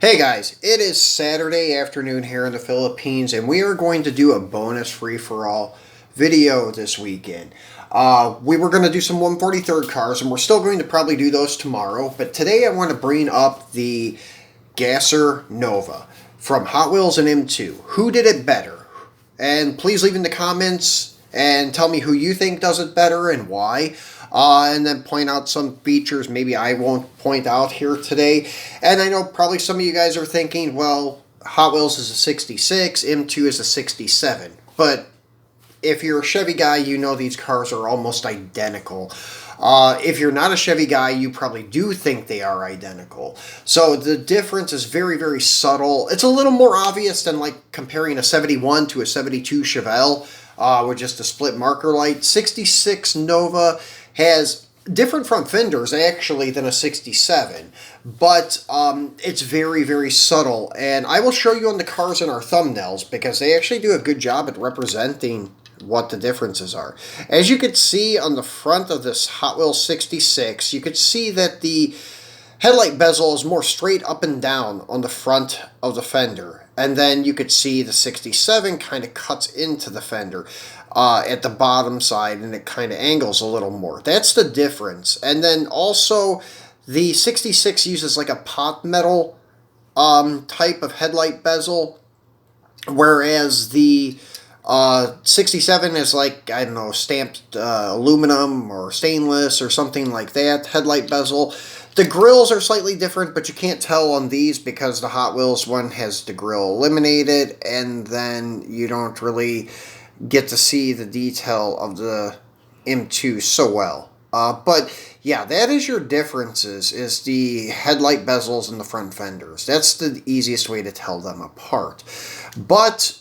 Hey guys, it is Saturday afternoon here in the Philippines, and we are going to do a bonus free-for-all video this weekend. We were going to do some 143rd cars, and we're still going to probably do those tomorrow, but today I want to bring up the Gasser Nova from Hot Wheels and M2. Who did it better? And please leave in the comments and tell me who you think does it better and why. And then point out some features maybe I won't point out here today. And I know probably some of you guys are thinking, well, Hot Wheels is a 66, M2 is a 67. But if you're a Chevy guy, you know these cars are almost identical. If you're not a Chevy guy, you probably do think they are identical. So the difference is very, very subtle. It's a little more obvious than like comparing a 71 to a 72 Chevelle with just a split marker light. 66 Nova has different front fenders actually than a 67, but it's very, very subtle, and I will show you on the cars in our thumbnails because they actually do a good job at representing what the differences are. As you can see on the front of this Hot Wheels 66, you could see that the headlight bezel is more straight up and down on the front of the fender. And then you could see the 67 kind of cuts into the fender at the bottom side, and it kind of angles a little more. That's the difference. And then also the 66 uses like a pot metal type of headlight bezel, whereas the 67 is like, I don't know, stamped aluminum or stainless or something like that headlight bezel. The grills are slightly different, but you can't tell on these because the Hot Wheels one has the grill eliminated, and then you don't really get to see the detail of the M2 so well. But yeah, that is your differences, is the headlight bezels and the front fenders. That's the easiest way to tell them apart. But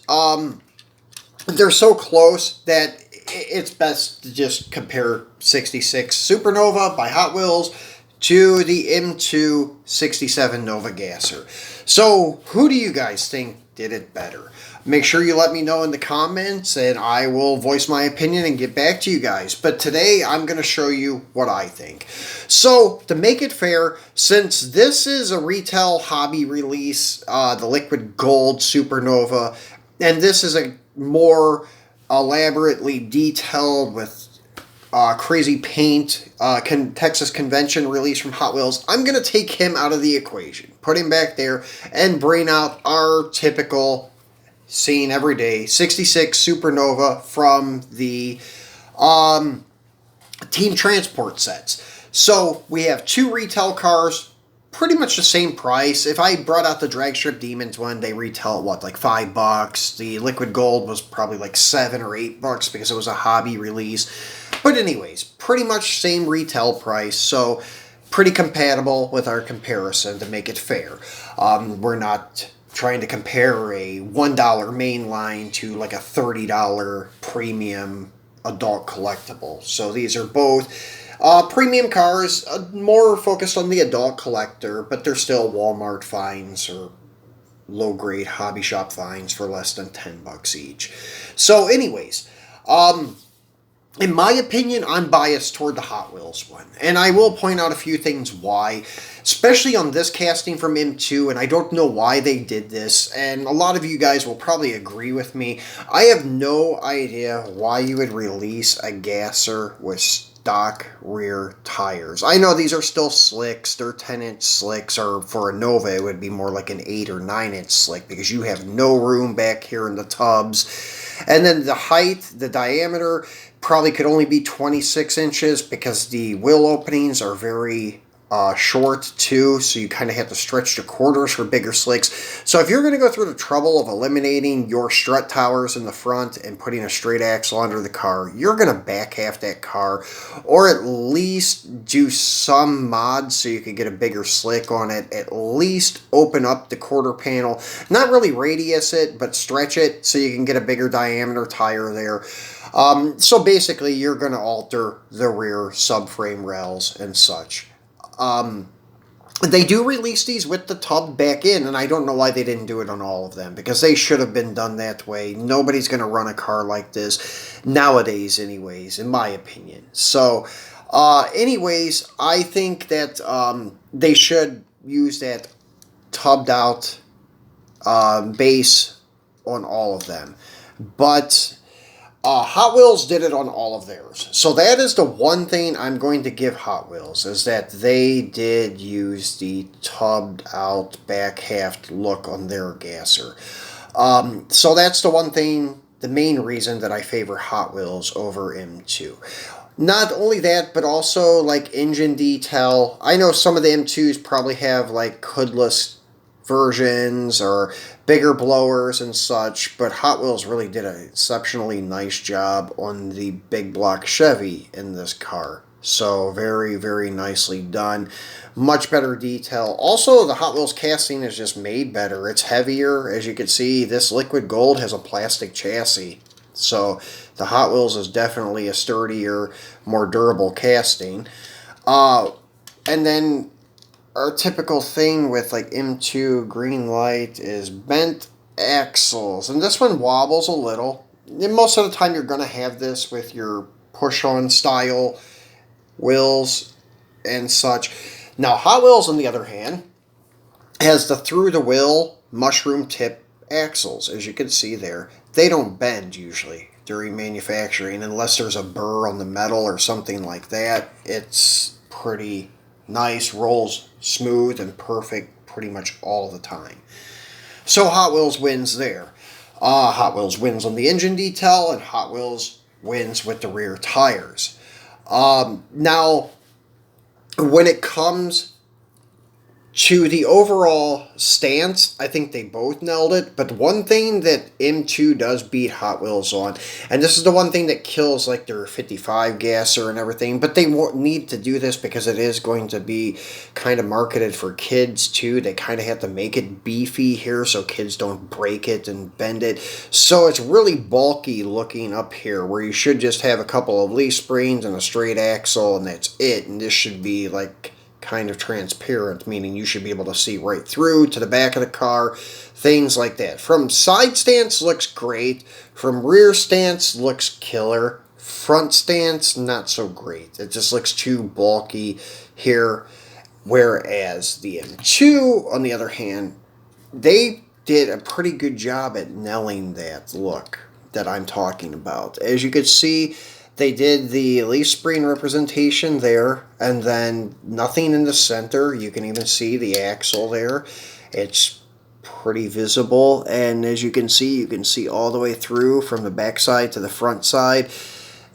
they're so close that it's best to just compare 66 Supernova by Hot Wheels to the M2 67 Nova Gasser. So, who do you guys think did it better? Make sure you let me know in the comments, and I will voice my opinion and get back to you guys. But today, I'm going to show you what I think. So, to make it fair, since this is a retail hobby release, the Liquid Gold Supernova, and this is a more elaborately detailed with crazy paint, Texas Convention release from Hot Wheels, I'm going to take him out of the equation, put him back there, and bring out our typical, seen every day, 66 Supernova from the Team Transport sets. So we have two retail cars, pretty much the same price. If I brought out the Drag Strip Demons one, they retail at what, like $5? The Liquid Gold was probably like $7 or $8 because it was a hobby release. But anyways, pretty much same retail price, so pretty compatible with our comparison to make it fair. We're not trying to compare a $1 mainline to like a $30 premium adult collectible. So these are both premium cars, more focused on the adult collector, but they're still Walmart finds or low-grade hobby shop finds for less than $10 each. So anyways, in my opinion, I'm biased toward the Hot Wheels one, and I will point out a few things why, especially on this casting from M2, and I don't know why they did this, and a lot of you guys will probably agree with me. I have no idea why you would release a Gasser with stock rear tires. I know these are still slicks, they're 10-inch slicks, or for a Nova it would be more like an 8 or 9-inch slick because you have no room back here in the tubs. And then the height, the diameter, probably could only be 26 inches because the wheel openings are very short too, so you kind of have to stretch to quarters for bigger slicks. So if you're going to go through the trouble of eliminating your strut towers in the front and putting a straight axle under the car, you're going to back half that car, or at least do some mods so you can get a bigger slick on it. At least open up the quarter panel, not really radius it, but stretch it so you can get a bigger diameter tire there. So basically you're going to alter the rear subframe rails and such. They do release these with the tub back in, and I don't know why they didn't do it on all of them, because they should have been done that way. Nobody's going to run a car like this nowadays anyways, in my opinion. So, anyways, I think that they should use that tubbed out base on all of them. But Hot Wheels did it on all of theirs. So that is the one thing I'm going to give Hot Wheels, is that they did use the tubbed out back half look on their gasser. So that's the one thing, the main reason that I favor Hot Wheels over M2. Not only that, but also like engine detail. I know some of the M2s probably have like hoodless versions or bigger blowers and such, but Hot Wheels really did an exceptionally nice job on the big block Chevy in this car. So very, very nicely done. Much better detail. Also, the Hot Wheels casting is just made better. It's heavier. As you can see, this liquid gold has a plastic chassis. So the Hot Wheels is definitely a sturdier, more durable casting. And then our typical thing with like M2 green light is bent axles. And this one wobbles a little. And most of the time you're going to have this with your push-on style wheels and such. Now Hot Wheels, on the other hand, has the through-the-wheel mushroom tip axles. As you can see there, they don't bend usually during manufacturing unless there's a burr on the metal or something like that. It's pretty nice, rolls smooth and perfect pretty much all the time. So Hot Wheels wins there. Hot Wheels wins on the engine detail, and Hot Wheels wins with the rear tires. Now, when it comes to the overall stance, I think they both nailed it. But one thing that M2 does beat Hot Wheels on, and this is the one thing that kills like their 55 gasser and everything, but they won't need to do this because it is going to be kind of marketed for kids too. They kind of have to make it beefy here so kids don't break it and bend it. So it's really bulky looking up here, where you should just have a couple of leaf springs and a straight axle and that's it. And this should be like kind of transparent, meaning you should be able to see right through to the back of the car, things like that. From side stance, looks great. From rear stance, looks killer. Front stance, not so great. It just looks too bulky here. Whereas the M2, on the other hand, they did a pretty good job at nailing that look that I'm talking about. As you could see, they did the leaf spring representation there, and then nothing in the center. You can even see the axle there. It's pretty visible, and as you can see all the way through from the back side to the front side.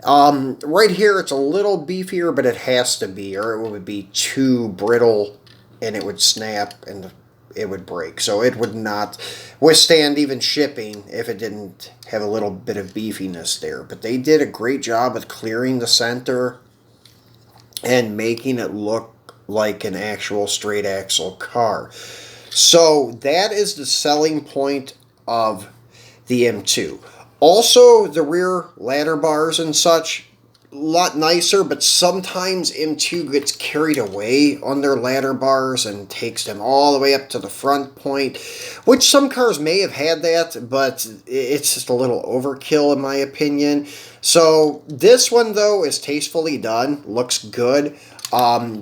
Right here, it's a little beefier, but it has to be, or it would be too brittle, and it would snap, and it would break. So it would not withstand even shipping if it didn't have a little bit of beefiness there. But they did a great job at clearing the center and making it look like an actual straight axle car. So that is the selling point of the M2. Also, the rear ladder bars and such, a lot nicer, but sometimes M2 gets carried away on their ladder bars and takes them all the way up to the front point, which some cars may have had that, but it's just a little overkill in my opinion. So this one, though, is tastefully done, looks good.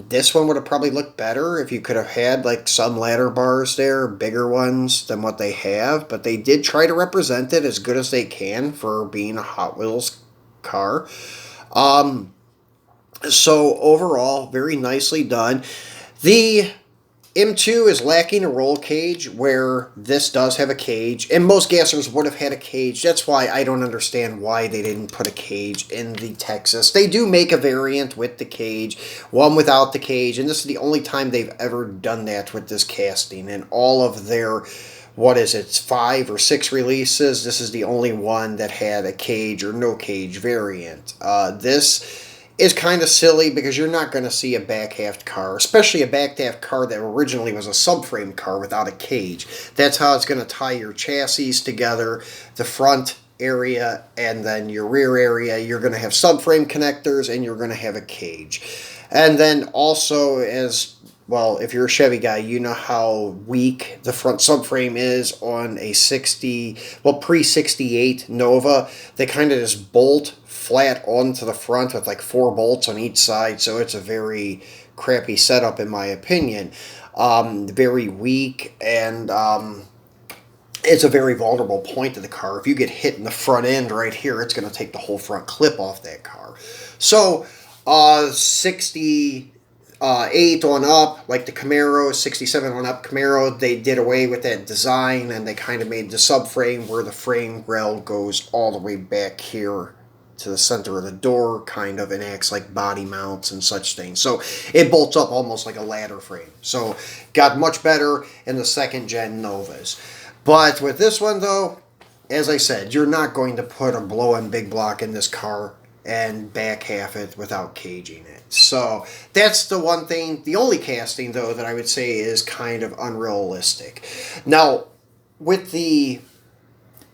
This one would have probably looked better if you could have had like some ladder bars there, bigger ones than what they have, but they did try to represent it as good as they can for being a Hot Wheels car. So overall, very nicely done. The M2 is lacking a roll cage, where this does have a cage, and most gassers would have had a cage. That's why I don't understand why they didn't put a cage in the Texas. They do make a variant with the cage, one without the cage, and this is the only time they've ever done that with this casting. And all of their, 5 or 6 releases, this is the only one that had a cage or no cage variant. This is kind of silly because you're not going to see a back-half car, especially a back-half car that originally was a subframe car without a cage. That's how it's going to tie your chassis together, the front area and then your rear area. You're going to have subframe connectors and you're going to have a cage. And then also, as well, if you're a Chevy guy, you know how weak the front subframe is on a pre-68 Nova. They kind of just bolt flat onto the front with like 4 bolts on each side, so it's a very crappy setup in my opinion. very weak, and it's a very vulnerable point of the car. If you get hit in the front end right here, it's going to take the whole front clip off that car. So 68 on up, like the Camaro, 67 on up Camaro, they did away with that design, and they kind of made the subframe where the frame rail goes all the way back here to the center of the door, kind of, and acts like body mounts and such things. So it bolts up almost like a ladder frame. So got much better in the second gen Novas. But with this one, though, as I said, you're not going to put a blow-in big block in this car and back half it without caging it. So that's the one thing. The only casting, though, that I would say is kind of unrealistic. Now, with the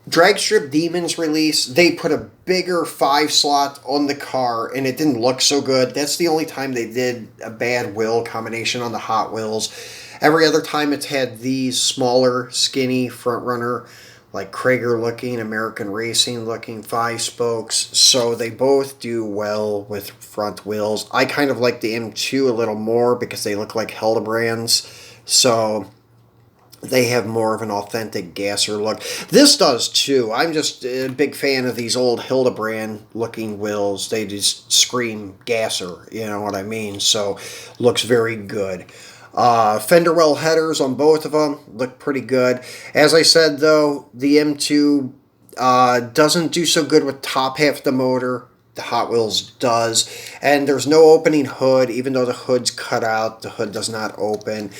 Dragstrip Demons release, they put a bigger 5-slot on the car, and it didn't look so good. That's the only time they did a bad wheel combination on the Hot Wheels. Every other time it's had these smaller, skinny front runner, like Krager looking, American Racing looking 5-spokes. So they both do well with front wheels. I kind of like the M2 a little more because they look like Hildebrands. So they have more of an authentic gasser look. This does too. I'm just a big fan of these old Hildebrand looking wheels. They just scream gasser, you know what I mean? So looks very good. Fender well headers on both of them look pretty good. As I said, though, the M2 doesn't do so good with top half of the motor. The Hot Wheels does. And there's no opening hood. Even though the hood's cut out, the hood does not open.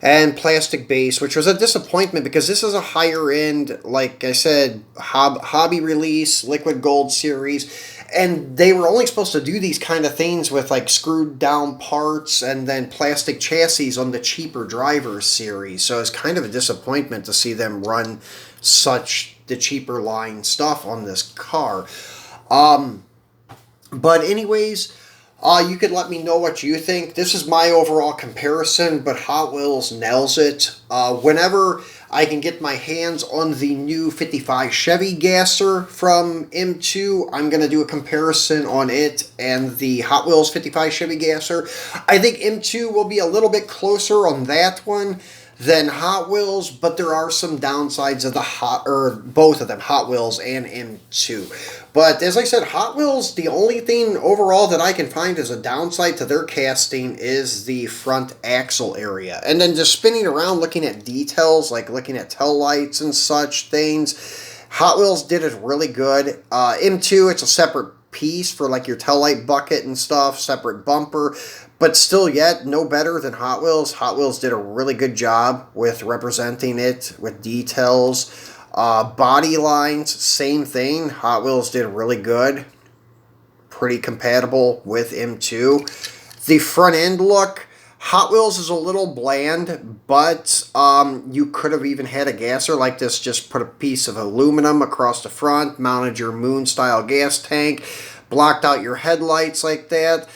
And plastic base, which was a disappointment because this is a higher end, like I said, hobby release, liquid gold series. And they were only supposed to do these kind of things with like screwed down parts and then plastic chassis on the cheaper Drivers series. So it's kind of a disappointment to see them run such the cheaper line stuff on this car. But anyways, you could let me know what you think. This is my overall comparison, but Hot Wheels nails it. Whenever I can get my hands on the new 55 Chevy Gasser from M2, I'm going to do a comparison on it and the Hot Wheels 55 Chevy Gasser. I think M2 will be a little bit closer on that one than Hot Wheels, but there are some downsides of the both of them, Hot Wheels and M2. But as I said, Hot Wheels, the only thing overall that I can find as a downside to their casting is the front axle area. And then just spinning around looking at details, like looking at tail lights and such things, Hot Wheels did it really good. M2, it's a separate piece for like your tail light bucket and stuff, separate bumper. But still yet, no better than Hot Wheels. Hot Wheels did a really good job with representing it with details. Body lines, same thing. Hot Wheels did really good. Pretty compatible with M2. The front end look, Hot Wheels is a little bland, but you could have even had a gasser like this. Just put a piece of aluminum across the front, mounted your Moon-style gas tank, blocked out your headlights like that.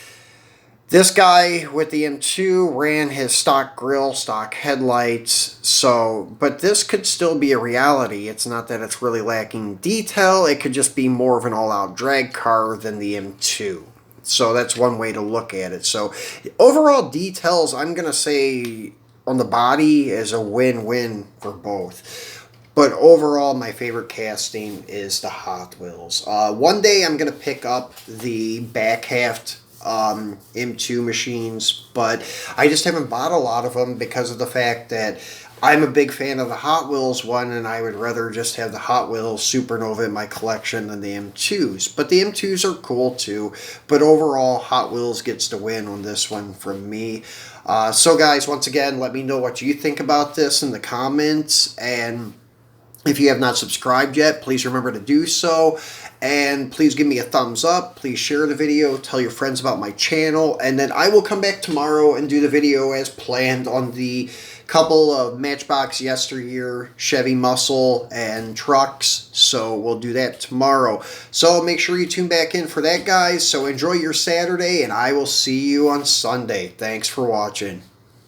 This guy with the M2 ran his stock grille, stock headlights, but this could still be a reality. It's not that it's really lacking detail. It could just be more of an all-out drag car than the M2. So that's one way to look at it. So overall details, I'm going to say on the body is a win-win for both. But overall, my favorite casting is the Hot Wheels. One day I'm going to pick up the back half M2 machines, but I just haven't bought a lot of them because of the fact that I'm a big fan of the Hot Wheels one, and I would rather just have the Hot Wheels Supernova in my collection than the M2s. But the M2s are cool too, but overall Hot Wheels gets the win on this one from me. So guys, once again, let me know what you think about this in the comments, and if you have not subscribed yet, please remember to do so. And please give me a thumbs up. Please share the video. Tell your friends about my channel. And then I will come back tomorrow and do the video as planned on the couple of Matchbox Yesteryear, Chevy Muscle, and trucks. So we'll do that tomorrow. So make sure you tune back in for that, guys. So enjoy your Saturday, and I will see you on Sunday. Thanks for watching.